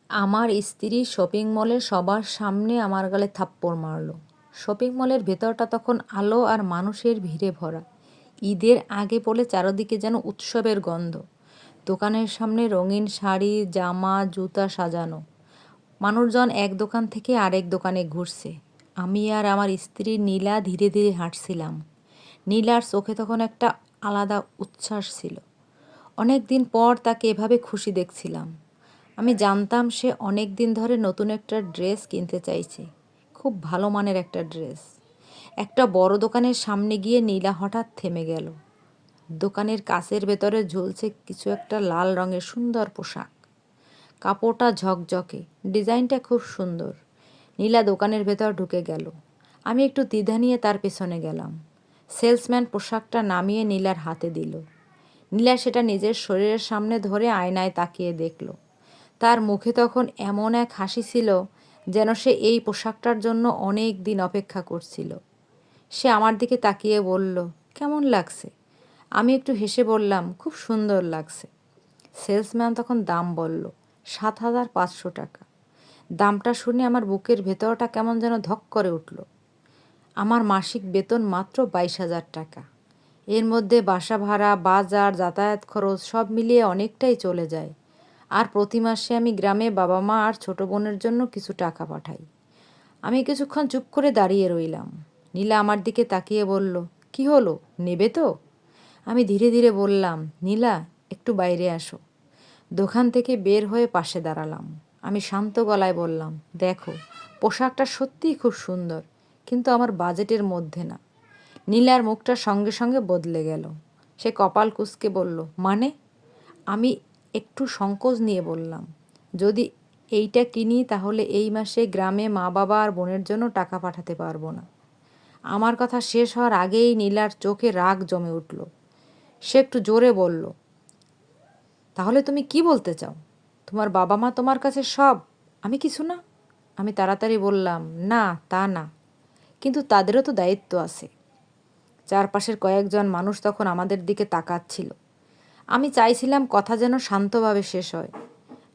আমার স্ত্রী শপিং মলে সবার সামনে আমার গালে থাপ্পড় মারল। শপিং মলের ভেতরটা তখন আলো আর মানুষের ভিড়ে ভরা। ঈদের আগে বলে চারদিকে যেন উৎসবের গন্ধ। দোকানের সামনে রঙিন শাড়ি, জামা, জুতা সাজানো। মানুষজন এক দোকান থেকে আরেক দোকানে ঘুরছে। আমি আর আমার স্ত্রী নীলা ধীরে ধীরে হাঁটছিলাম। নীলার চোখে তখন একটা আলাদা উচ্ছ্বাস ছিল। অনেক দিন পর তাকে এভাবে খুশি দেখছিলাম। আমি জানতাম সে অনেক দিন ধরে নতুন একটা ড্রেস কিনতে চাইছে, খুব ভালো মানের একটা ড্রেস। একটা বড় দোকানের সামনে গিয়ে নীলা হঠাৎ থেমে গেল। দোকানের কাচের ভেতরে ঝুলছে কিছু একটা লাল রঙের সুন্দর পোশাক। কাপড়টা ঝকঝকে, ডিজাইনটা খুব সুন্দর। নীলা দোকানের ভেতর ঢুকে গেল। আমি একটু দ্বিধা নিয়ে তার পেছনে গেলাম। সেলসম্যান পোশাকটা নামিয়ে নীলার হাতে দিল। নীলা সেটা নিজের শরীরের সামনে ধরে আয়নায় তাকিয়ে দেখল। তার মুখে তখন এমন এক হাসি ছিল যেন সে এই পোশাকটার জন্য অনেক দিন অপেক্ষা করছিল। সে আমার দিকে তাকিয়ে বলল, কেমন লাগছে? আমি একটু হেসে বললাম, খুব সুন্দর লাগছে। সেলসম্যান তখন দাম বলল, ৭,৫০০ টাকা। দামটা শুনে আমার বুকের ভেতরটা কেমন যেন ধক করে উঠল। আমার মাসিক বেতন মাত্র ২২,০০০ টাকা। এর মধ্যে বাসা ভাড়া, বাজার, যাতায়াত খরচ সব মিলিয়ে অনেকটাই চলে যায়। আর প্রতি মাসে আমি গ্রামে বাবা মা আর ছোট বোনের জন্য কিছু টাকা পাঠাই। আমি কিছুক্ষণ চুপ করে দাঁড়িয়ে রইলাম। নীলা আমার দিকে তাকিয়ে বলল, কি হলো, নেবে তো? আমি ধীরে ধীরে বললাম, নীলা, একটু বাইরে আসো। দোকান থেকে বের হয়ে পাশে দাঁড়ালাম। আমি শান্ত গলায় বললাম, দেখো, পোশাকটা সত্যিই খুব সুন্দর, কিন্তু আমার বাজেটের মধ্যে না। নীলার মুখটা সঙ্গে সঙ্গে বদলে গেল। সে কপাল কুঁচকে বলল, মানে? আমি একটু সংকোচ নিয়ে বললাম, যদি এইটা কিনি তাহলে এই মাসে গ্রামে মা বাবা আর বোনের জন্য টাকা পাঠাতে পারবো না। আমার কথা শেষ হওয়ার আগেই নীলার চোখে রাগ জমে উঠল। সে একটু জোরে বলল, তাহলে তুমি কি বলতে চাও? তোমার বাবা মা তোমার কাছে সব, আমি কিছু না? আমি তাড়াতাড়ি বললাম, না তা না, কিন্তু তাদেরও তো দায়িত্ব আছে। চারপাশের কয়েকজন মানুষ তখন আমাদের দিকে তাকাচ্ছিল। আমি চাইছিলাম কথা যেন শান্তভাবে শেষ হয়।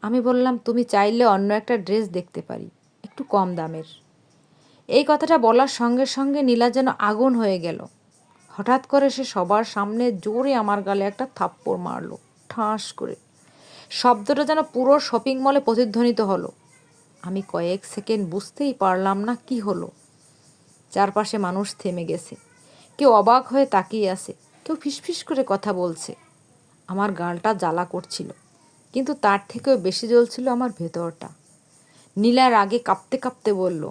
আমি বললাম, তুমি চাইলে অন্য একটা ড্রেস দেখতে পারি, একটু কম দামের। এই কথাটা বলার সঙ্গে সঙ্গে নীলা যেন আগুন হয়ে গেল। হঠাৎ করে সে সবার সামনে জোরে আমার গালে একটা থাপ্পড় মারল, ঠাস করে। শব্দটা যেন পুরো শপিং মলে প্রতিধ্বনিত হলো। আমি কয়েক সেকেন্ড বুঝতেই পারলাম না কি হলো। চারপাশে মানুষ থেমে গেছে। কেউ অবাক হয়ে তাকিয়ে আছে, কেউ ফিসফিস করে কথা বলছে। আমার গালটা জ্বালা করছিল, কিন্তু তার থেকেও বেশি জ্বলছিল আমার ভেতরটা। নীলা রাগে কাঁপতে কাঁপতে বলল,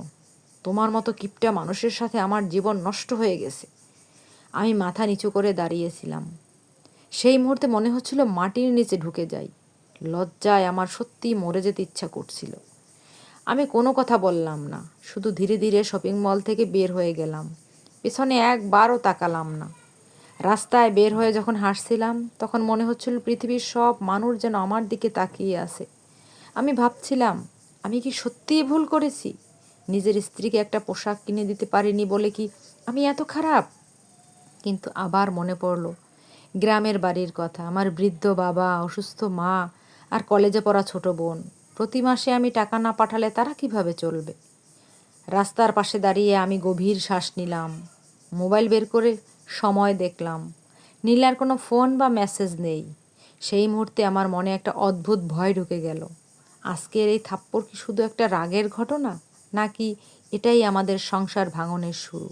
তোমার মতো কিপটা মানুষের সাথে আমার জীবন নষ্ট হয়ে গেছে। আমি মাথা নিচু করে দাঁড়িয়েছিলাম। সেই মুহূর্তে মনে হচ্ছিল মাটির নিচে ঢুকে যাই। লজ্জায় আমার সত্যিই মরে যেতে ইচ্ছা করছিল। আমি কোনো কথা বললাম না, শুধু ধীরে ধীরে শপিং মল থেকে বের হয়ে গেলাম। পেছনে একবারও তাকালাম না। রাস্তায় বের হয়ে যখন হাঁটছিলাম তখন মনে হচ্ছিল পৃথিবীর সব মানুষ যেন আমার দিকে তাকিয়ে আছে। আমি ভাবছিলাম, আমি কি সত্যিই ভুল করেছি? নিজের স্ত্রীকে একটা পোশাক কিনে দিতে পারিনি বলে কি আমি এত খারাপ? কিন্তু আবার মনে পড়ল গ্রামের বাড়ির কথা, আমার বৃদ্ধ বাবা, অসুস্থ মা আর কলেজে পড়া ছোট বোন। প্রতি মাসে আমি টাকা না পাঠালে তারা কিভাবে চলবে? রাস্তার পাশে দাঁড়িয়ে আমি গভীর শ্বাস নিলাম। মোবাইল বের করে সময় দেখলাম। নীলার কোনো ফোন বা মেসেজ নেই। সেই মুহূর্তে আমার মনে একটা অদ্ভুত ভয় ঢুকে গেল। আজকের এই থাপ্পড় কি শুধু একটা রাগের ঘটনা, নাকি এটাই আমাদের সংসার ভাঙনের শুরু?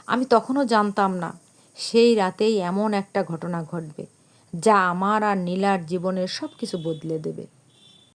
আমি তখনও জানতাম না সেই রাতেই এমন একটা ঘটনা ঘটবে যা আমার আর নীলার জীবনের সব কিছু বদলে দেবে।